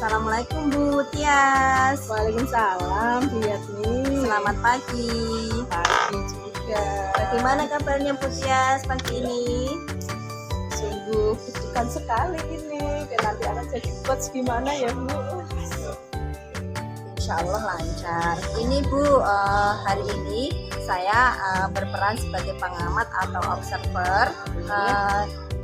Assalamualaikum Bu Tias. Waalaikumsalam Bu Yasmin. Selamat pagi. Pagi juga. Bagaimana kabarnya Bu Tias pagi ini? Sungguh deg-degan sekali ini. Nanti akan jadi coach gimana ya Bu? Insya Allah lancar. Ini Bu, hari ini saya berperan sebagai pengamat atau observer.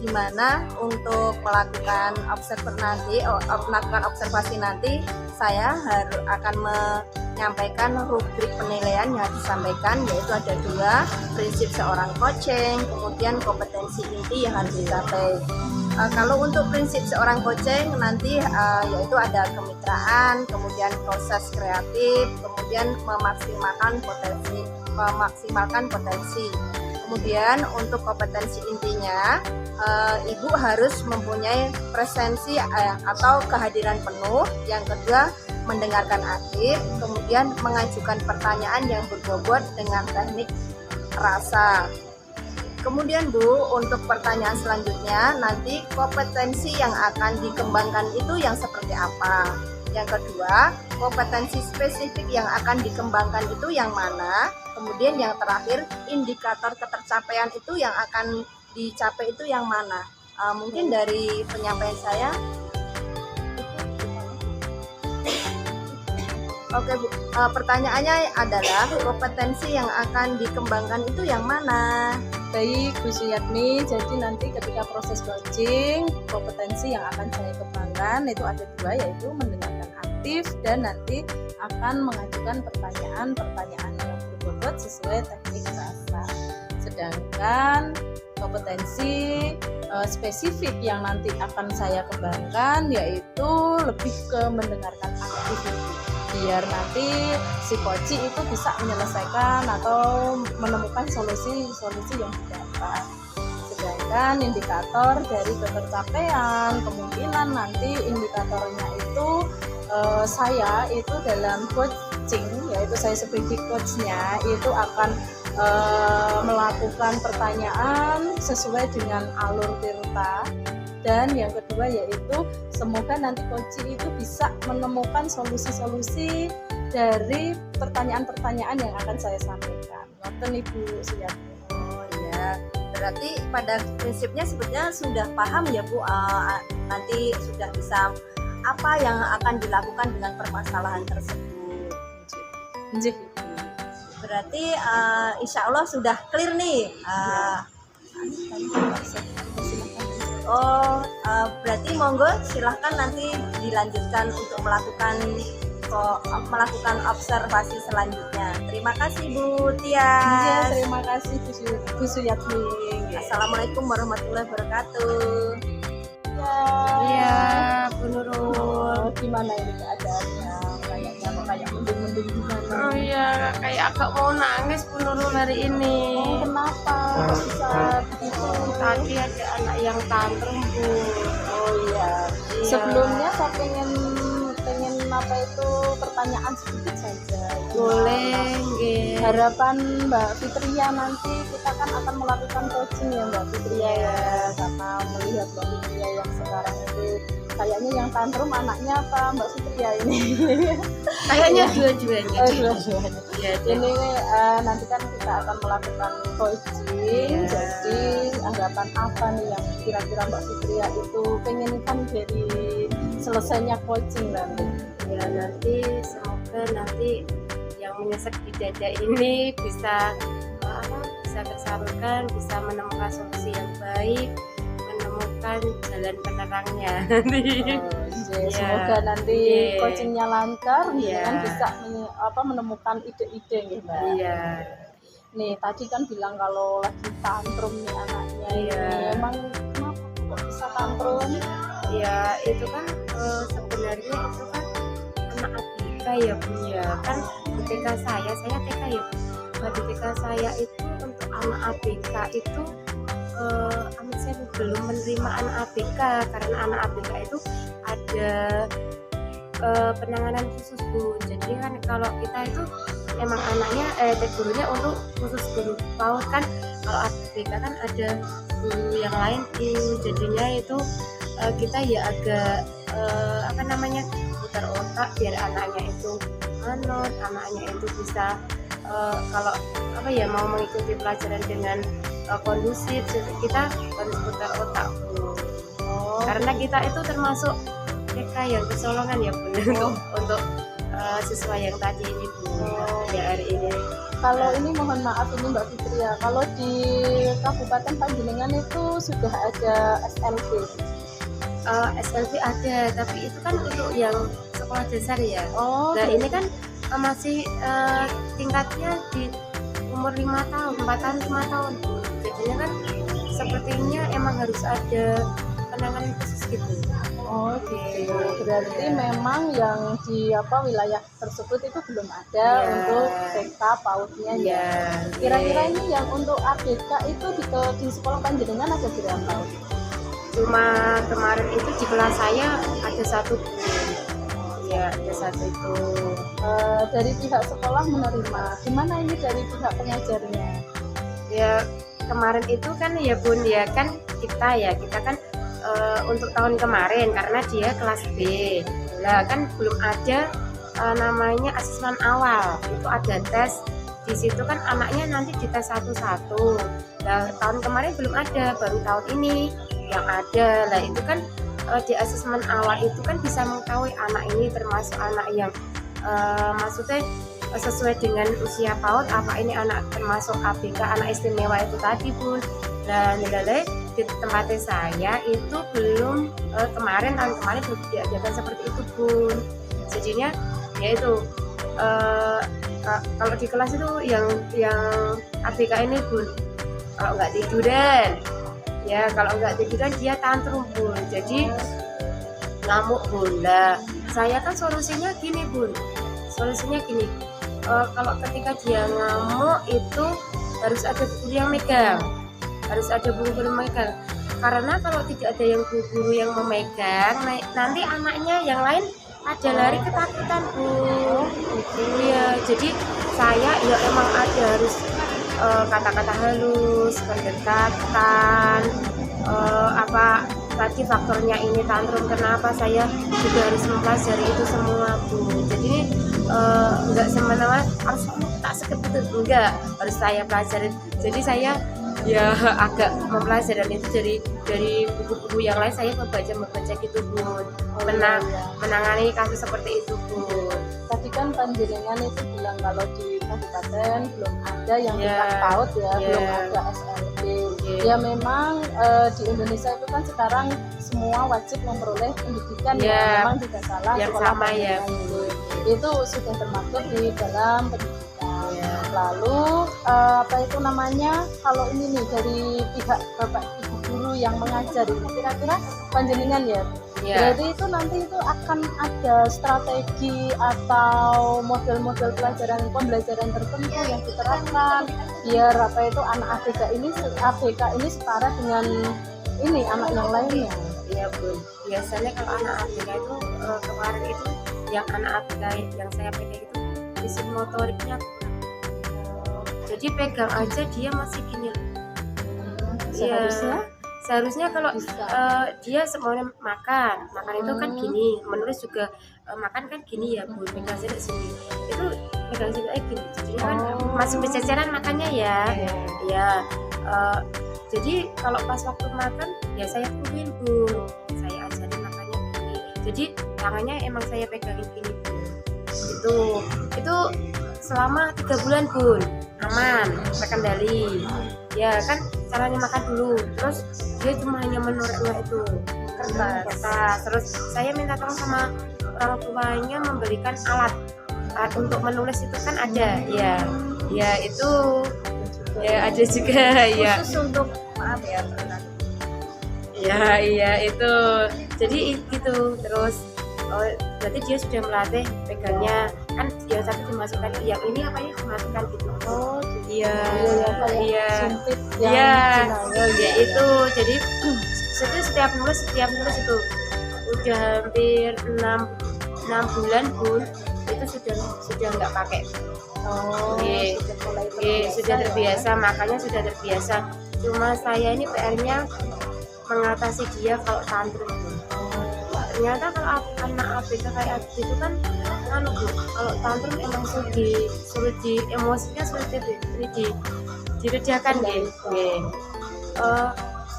Di mana untuk melakukan melakukan observasi nanti saya akan menyampaikan rubrik penilaian yang disampaikan, yaitu ada 2, prinsip seorang coaching, kemudian kompetensi inti yang harus dicapai. Kalau untuk prinsip seorang coaching nanti yaitu ada kemitraan, kemudian proses kreatif, kemudian memaksimalkan potensi. Kemudian untuk kompetensi intinya, Ibu harus mempunyai presensi atau kehadiran penuh. Yang kedua, mendengarkan aktif, kemudian mengajukan pertanyaan yang berbobot dengan teknik rasa. Kemudian Bu, untuk pertanyaan selanjutnya, nanti kompetensi yang akan dikembangkan itu yang seperti apa? Yang kedua, kompetensi spesifik yang akan dikembangkan itu yang mana? Kemudian yang terakhir, indikator ketercapaian itu yang akan dicapai itu yang mana? Mungkin dari penyampaian saya. Oke Bu, pertanyaannya adalah kompetensi yang akan dikembangkan itu yang mana? Baik Bu Suyatmi, jadi nanti ketika proses coaching, kompetensi yang akan saya kembangkan itu ada 2, yaitu mendengarkan aktif dan nanti akan mengajukan pertanyaan yang berbobot sesuai teknik rasa. Sedangkan kompetensi spesifik yang nanti akan saya kembangkan yaitu lebih ke mendengarkan aktif, biar nanti si coach itu bisa menyelesaikan atau menemukan solusi yang didapat. Sedangkan indikator dari ketercapaian, kemungkinan nanti indikatornya itu saya itu dalam coaching, yaitu saya sebagai coachnya itu akan melakukan pertanyaan sesuai dengan alur tirta. Dan yang kedua yaitu semoga nanti coach itu bisa menemukan solusi-solusi dari pertanyaan-pertanyaan yang akan saya sampaikan. Ngoten Ibu Suyatmi. Oh ya, berarti pada prinsipnya sebetulnya sudah paham ya Bu, nanti sudah bisa apa yang akan dilakukan dengan permasalahan tersebut. Nggih. Berarti insya Allah sudah clear nih. Berarti monggo silahkan nanti dilanjutkan untuk melakukan observasi selanjutnya. Terima kasih Bu Tias. Ya, terima kasih Bu Suyatmi. Assalamualaikum warahmatullahi wabarakatuh. Iya, Bu Nurul. Gimana ini keadaannya? Kayak mendung-mendung gimana? Oh iya, kayak agak mau nangis Bu Nurul hari ini. Oh, kenapa? Kok bisa begitu? Tadi ada anak yang tantrum Bu. Oh iya. Iya. Sebelumnya saya pengen apa itu pertanyaan sedikit saja. Boleh, nggih. Harapan Mbak Fitria nanti kita kan akan melakukan coaching ya Mbak Fitria ya, karena melihat Mbak Fitria yang sekarang itu kayaknya yang tantrum anaknya apa Mbak Fitria ini? Kayaknya dua-duanya. Oh, dua-duanya. Iya, Ini nanti kan kita akan melakukan coaching, jadi harapan apa nih yang kira-kira Mbak Fitria itu pengen kan dari selesainya coaching nanti? Ya nanti semoga nanti yang menyesek di dada ini bisa tersalurkan, bisa menemukan solusi yang baik, menemukan jalan penerangnya nanti. Semoga nanti coachingnya lancar, kan bisa menemukan ide-ide gitu Mbak. Iya. Nih tadi kan bilang kalau lagi tantrum nih anaknya, emang kenapa kok bisa tantrum? Ya itu kan sebenarnya itu kan anak ABK ya Bu ya, kan ketika saya TK ya Bu. Ketika saya itu untuk anak ABK itu saya belum menerima anak ABK, karena anak ABK itu ada penanganan khusus Bu. Jadi kan kalau kita itu emang anaknya gurunya untuk khusus guru PAUD kan, kalau ABK kan ada guru yang lain Bu. Jadinya itu kita ya agak apa namanya, putar otak biar anaknya itu anaknya itu bisa kalau apa ya, mau mengikuti pelajaran dengan kondusif. Jadi kita harus putar otak, Bu. Karena kita itu termasuk TK yang kecolongan ya, Bu, untuk siswa yang tadi ini, Bu. Ya, hari ini. Kalau ini mohon maaf ini Mbak Fitri ya, kalau di Kabupaten Panjenengan itu sudah ada SLB? SLB ada, tapi itu kan untuk yang sekolah dasar ya. Nah ini kan masih tingkatnya di umur 5 tahun, 4 tahun, 5 tahun. Jadinya kan sepertinya emang harus ada penanganan khusus gitu. Gitu. Berarti memang yang di wilayah tersebut itu belum ada untuk TK PAUD-nya ya. Kira-kira ini yang untuk ABK itu di sekolah Panjenengan ada berapa? Cuma kemarin itu di kelas saya ada 1, Bu. Ya, ada 1 itu. Dari pihak sekolah menerima. Gimana ini dari pihak pengajarnya? Ya, kemarin itu kan ya, Bun, ya kan kita kan untuk tahun kemarin karena dia kelas B. Lah kan belum ada namanya asesmen awal. Itu ada tes. Di situ kan anaknya nanti dites satu-satu. Nah, tahun kemarin belum ada, baru tahun ini yang ada. Lah itu kan di asesmen awal itu kan bisa mengetahui anak ini termasuk anak yang maksudnya sesuai dengan usia PAUD, apa ini anak termasuk ABK, anak istimewa itu tadi, Bun. Dan nilai di tempatnya saya itu belum tahun kemarin belum diadakan seperti itu, Bun. Jadinya ya itu kalau di kelas itu yang ABK ini, Bun, kalau nggak tiduran dia tantrum, Bun. Jadi ngamuk, Bun. Nah, saya kan solusinya gini, Bun. Kalau ketika dia ngamuk itu harus ada guru yang megang. Karena kalau tidak ada yang guru yang memegang, nanti anaknya yang lain ada lari ketakutan, Bu. Iya, jadi saya ya emang ada harus kata-kata halus, pendekatan, apa tadi faktornya ini tantrum kenapa, saya juga harus mempelajari itu semua, Bu. Jadi enggak semena-mena harus tak sekebetul, enggak, harus saya pelajari. Jadi saya ya agak mempelajari itu dari buku-buku yang lain, saya membaca gitu, Bu. Menangani kasus seperti itu, Bu. Tadi kan Panjenengan itu bilang kalau di kabupaten belum ada yang tingkat PAUD ya, belum ada SLB. Ya memang di Indonesia itu kan sekarang semua wajib memperoleh pendidikan ya, memang tidak salah, yang sekolah sama ya, itu sudah termasuk di dalam pendidikan. Lalu kalau ini nih dari pihak Bapak Ibu guru yang mengajar ini, kira-kira Panjenengan ya, berarti itu nanti itu akan ada strategi atau model-model pembelajaran tertentu yang diterapkan biar anak ABK ini setara dengan ini anak yang lainnya. Iya, Bu. Biasanya kalau anak ABK itu kemarin itu yang anak ABK yang saya pegang itu isi motoriknya jadi pegang aja dia masih gini. Seharusnya kalau dia semuanya makan itu kan gini, menulis juga makan kan gini ya, Bu, pegang sini itu pegang sini gini, jadi kan masih berceceran makannya ya. Jadi kalau pas waktu makan ya saya tungguin, Bu, saya ajarin makannya gini, jadi tangannya emang saya pegangin gini, Bu. Itu selama 3 bulan, Bu, aman, terkendali. Ya kan caranya makan dulu, terus dia cuma hanya menoreh itu kertas. Terus saya minta tolong sama orang tuanya memberikan alat untuk menulis itu kan ada ya itu ya ada juga ya Khusus untuk itu. Jadi itu terus berarti dia sudah melatih pegangnya kan, yang satu dimasukkan, yang ini apa ya dimasukkan gitu. Itu jadi setiap nulis itu udah hampir 6 bulan, Bu, itu sudah nggak pakai. Sudah terbiasa, makanya sudah terbiasa. Cuma saya ini PR-nya mengatasi dia kalau tantrum. Ternyata kalau anak ABK kayak gitu kan kalau tantrum emang sulit di emosinya sulit diredakan gitu.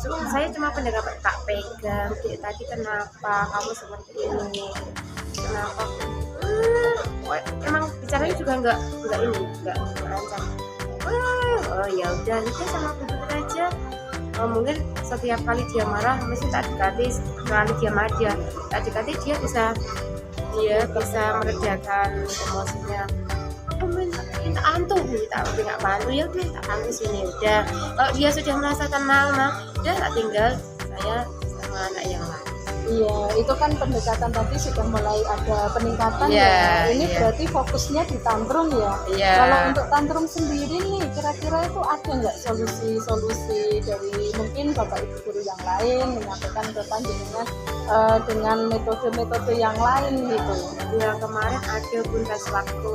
Saya cuma pendengar tak pegang tadi kenapa kamu seperti ini, kenapa emang bicaranya juga nggak lancar. Oh ya udah itu sama begitu aja. Mungkin setiap kali dia marah mesti tak dekati, sekali dia marah tak dekati dia bisa meredakan emosinya. Aku minta antu, tak bantu ya udah tak bantu sini udah. Kalau dia sudah merasa tenang, udah tak tinggal saya sama anak yang lain. Iya, itu kan pendekatan tadi sudah mulai ada peningkatan ya. Ini berarti fokusnya di tantrum ya. Kalau untuk tantrum sendiri nih, kira-kira itu ada nggak solusi dari mungkin bapak ibu guru yang lain menyampaikan ke panjenengan dengan metode-metode yang lain gitu? Ya kemarin ada buntas waktu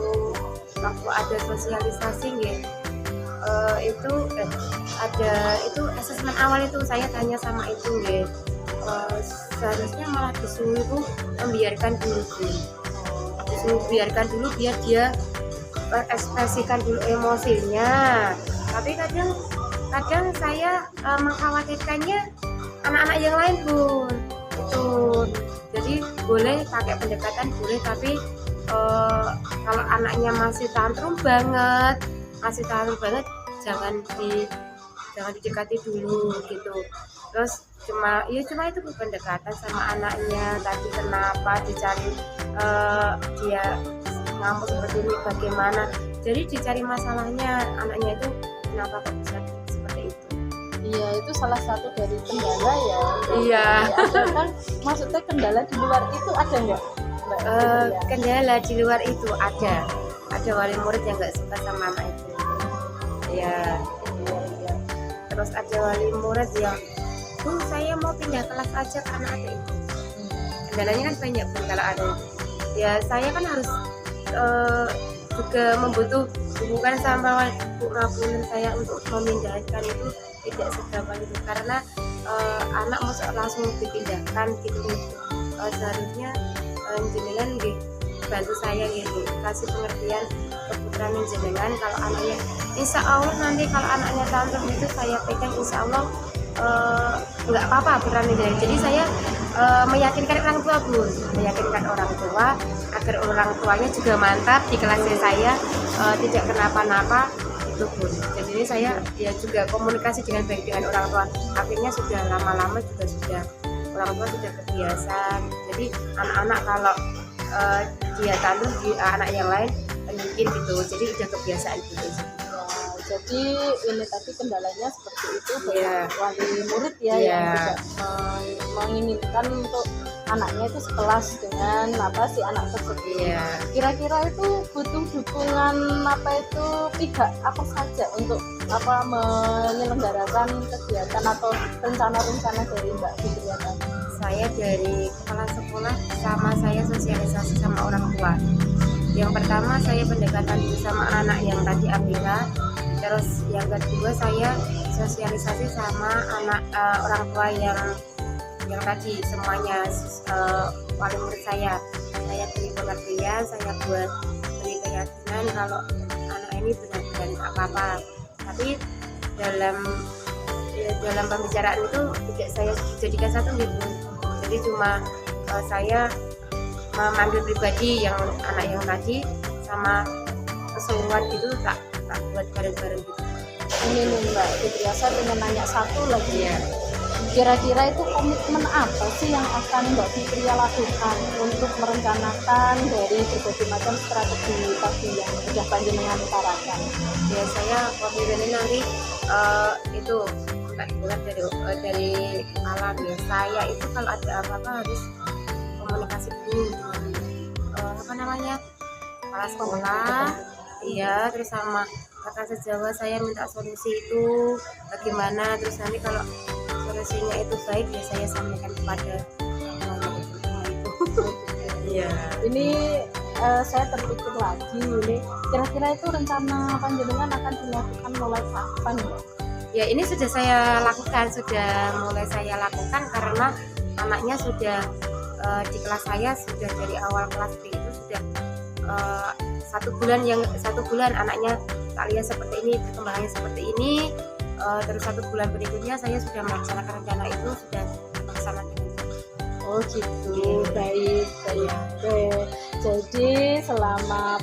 ada sosialisasi gitu. Itu asesmen awal itu saya tanya sama itu gitu. Seharusnya malah disuruh membiarkan dulu biar dia ekspresikan dulu emosinya. Tapi kadang saya mengkhawatirkannya anak-anak yang lain pun itu. Jadi boleh pakai pendekatan boleh, tapi kalau anaknya masih tantrum banget jangan didekati dulu gitu. Terus cuma itu pendekatan sama anaknya tadi kenapa dicari dia ngamuk seperti ini bagaimana, jadi dicari masalahnya anaknya itu kenapa kok bisa seperti itu. Iya, itu salah satu dari kendala ya. Iya. Kan maksudnya kendala di luar itu ada nggak? Kendala di luar itu ada wali murid yang nggak suka sama anak itu ya. Terus ada wali murid yang saya mau pindah kelas aja karena ada itu. Kendalanya kan banyak pun kalau ada. Ya saya kan harus juga membutuh hubungan sama Bu Ngabulin saya untuk memindahkan itu tidak segampang itu karena anak mau langsung dipindahkan gitu. Seharusnya jenengan bantu saya gitu, kasih pengertian keputusan jenengan kalau anaknya, insya Allah nanti kalau anaknya tantrum itu saya pegang insya Allah nggak apa-apa berani dari. Jadi saya meyakinkan orang tua agar orang tuanya juga mantap di kelasnya saya tidak kenapa-napa itu pun. Jadi saya ya juga komunikasi dengan baik dengan orang tua. Akhirnya sudah lama-lama juga sudah orang tua sudah kebiasa. Jadi anak-anak kalau dia tantrum di anak yang lain mungkin gitu. Jadi udah kebiasaan gitu. Jadi ini tadi kendalanya seperti itu wali murid ya yang tidak menginginkan untuk anaknya itu sekelas dengan si anak tersebut. Kira-kira itu butuh dukungan pihak apa saja untuk menyelenggarakan kegiatan atau rencana-rencana dari Mbak Fitria tadi? Saya dari kepala sekolah sama saya sosialisasi sama orang tua. Yang pertama saya pendekatan dulu sama anak yang tadi ABK. Terus yang kedua saya sosialisasi sama anak orang tua yang tadi semuanya wali murid saya beri pengertian, saya beri keyakinan kalau anak ini benar-benar tak apa-apa. Tapi dalam pembicaraan itu tidak saya jadikan satu gitu. Jadi cuma saya memanggil pribadi yang anak yang tadi sama keseluruhan gitu tak buat bareng-bareng gitu. Ini nih Mbak Fitria, saya ingin nanya satu lagi ya. Kira-kira itu komitmen apa sih yang akan Mbak Fitria lakukan untuk merencanakan dari berbagai macam strategi tadi yang sudah panjenengan utarakan? Ya saya komitmen nanti itu bukan dari alam ya. Saya itu kalau ada apa-apa harus komunikasi dulu dengan kepala sekolah. Iya, terus sama kakak sejawat saya minta solusi itu bagaimana, terus nanti kalau solusinya itu baik ya saya sampaikan kepada itu. Iya. Ini saya terpikir lagi ini kira-kira itu rencana panjenengan akan dilakukan mulai kapan ya? Ya ini sudah saya lakukan, sudah mulai saya lakukan karena anaknya sudah di kelas saya sudah dari awal kelas B itu sudah 1 bulan anaknya tak lihat seperti ini, perkembangannya seperti ini. Terus 1 bulan berikutnya saya sudah melaksanakan rencana itu, sudah melaksanakan. Oh gitu, baik. Oke. Jadi selama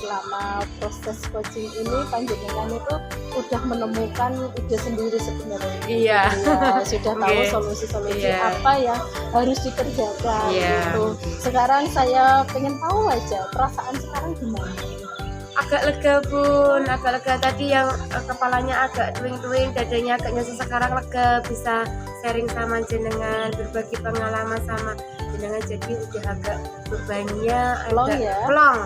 selama proses coaching ini panjenengan itu udah menemukan ide sendiri sebenarnya. Iya. Ya, sudah tahu Oke. solusi-solusi Iya. apa yang harus dikerjakan Iya. gitu. Sekarang saya pengen tahu aja perasaan sekarang gimana? Agak lega Bun, agak lega tadi yang kepalanya agak tuing-tuing, dadanya agak nyesek, sekarang lega, bisa sharing sama jenengan, berbagi pengalaman sama jenengan, jadi udah agak bebannya Plong agak ya? plong.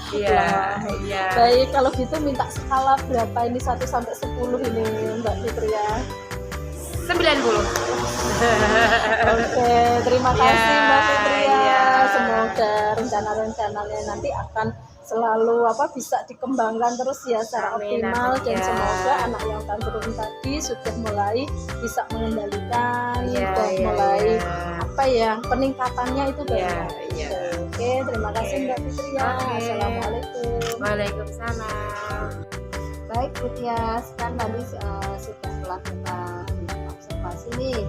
Iya, Wah. iya. Baik, kalau gitu minta skala berapa ini 1 sampai 10 ini Mbak Fitria? 90. Oke, terima kasih Ya, Mbak Fitria. ya. Semoga rencana-rencananya nanti akan selalu bisa dikembangkan terus ya secara Amin, optimal, amin, dan ya. semoga anak yang tantrum tadi sudah mulai bisa mengendalikan, Iya, sudah iya, mulai iya. peningkatannya itu Iya, banyak. iya. Oke, terima kasih Oke. Mbak Fitria. Oke. Assalamualaikum. Waalaikumsalam. Baik Bu Tias, kan tadi sudah melakukan observasi nih,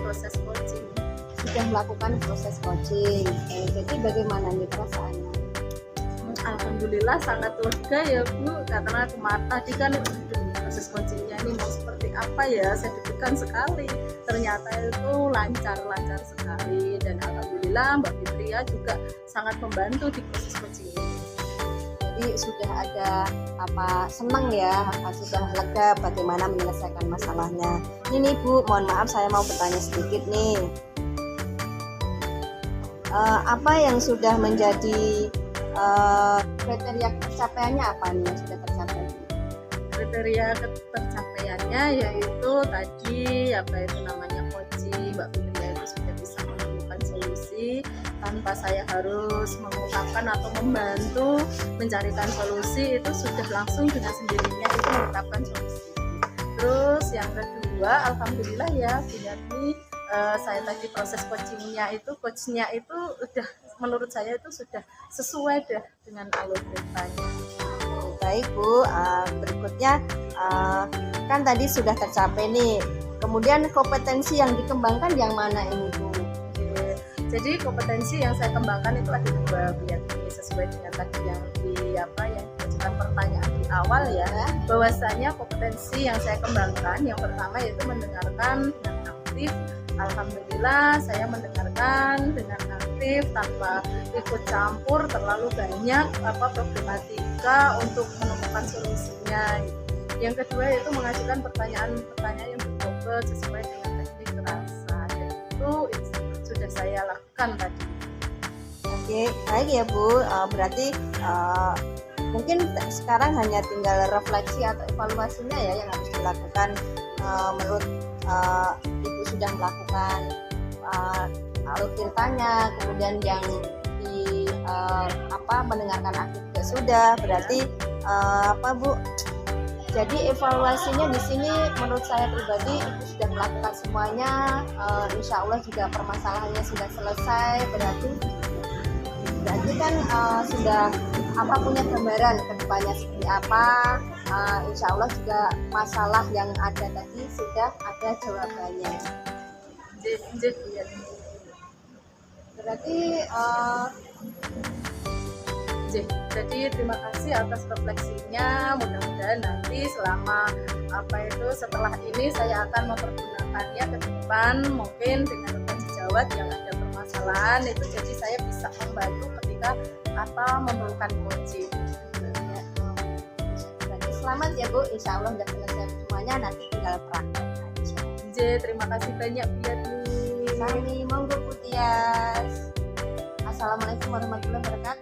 Proses coaching. sudah melakukan proses coaching. Jadi bagaimana nih perasaannya? Alhamdulillah sangat lega ya Bu, karena kemarin tadi kan proses coachingnya ini mau seperti apa ya, saya deg-degan sekali. Ternyata itu lancar sekali, dan alhamdulillah Mbak Fitria juga sangat membantu di proses coaching ini. Jadi sudah ada senang ya, sudah lega bagaimana menyelesaikan masalahnya. Ini nih Bu, mohon maaf saya mau bertanya sedikit nih. Apa yang sudah menjadi kriteria pencapaiannya, apa nih yang sudah tercapai? Kriteria tercapaiannya yaitu tadi coaching, Mbak Fitria itu sudah bisa menemukan solusi tanpa saya harus mengungkapkan atau membantu mencarikan solusi, itu sudah langsung dengan sendirinya itu menetapkan solusi. Terus yang kedua, alhamdulillah ya Bu Yatni, saya tadi proses coachnya itu udah menurut saya itu sudah sesuai deh dengan alur ceritanya. Baik Bu, berikutnya kan tadi sudah tercapai nih. Kemudian kompetensi yang dikembangkan yang mana ini Bu? Oke. Jadi kompetensi yang saya kembangkan itu ada 2 Bu Yatni, sesuai dengan tadi yang diajukan pertanyaan di awal ya. Bahwasanya kompetensi yang saya kembangkan yang pertama yaitu mendengarkan dengan aktif. Alhamdulillah saya mendengarkan dengan aktif tanpa ikut campur terlalu banyak problematika untuk menemukan solusinya. Yang kedua yaitu mengajukan pertanyaan-pertanyaan yang berbobot sesuai dengan teknik terasa, dan itu sudah saya lakukan tadi. Oke, baik ya Bu. Berarti mungkin sekarang hanya tinggal refleksi atau evaluasinya ya yang harus dilakukan. Menurut Ibu sudah melakukan alur ceritanya, kemudian yang di mendengarkan aktif juga sudah. Berarti Bu? Jadi evaluasinya di sini menurut saya pribadi Ibu sudah melakukan semuanya. Insya Allah juga permasalahannya sudah selesai. Berarti kan sudah punya gambaran ke depannya seperti apa. Insya Allah juga masalah yang ada tadi sudah ada jawabannya. Berarti jadi terima kasih atas refleksinya. Mudah-mudahan nanti setelah ini saya akan mempergunakannya ke depan, mungkin dengan rekan sejawat yang ada permasalahan itu, jadi saya bisa membantu ketika memerlukan coaching. Berarti selamat ya Bu, insya Allah sudah selesai semuanya, nanti tinggal praktek aja. Terima kasih banyak Bu Yatni. Sami, monggo Bu Tias. Assalamualaikum warahmatullahi wabarakatuh.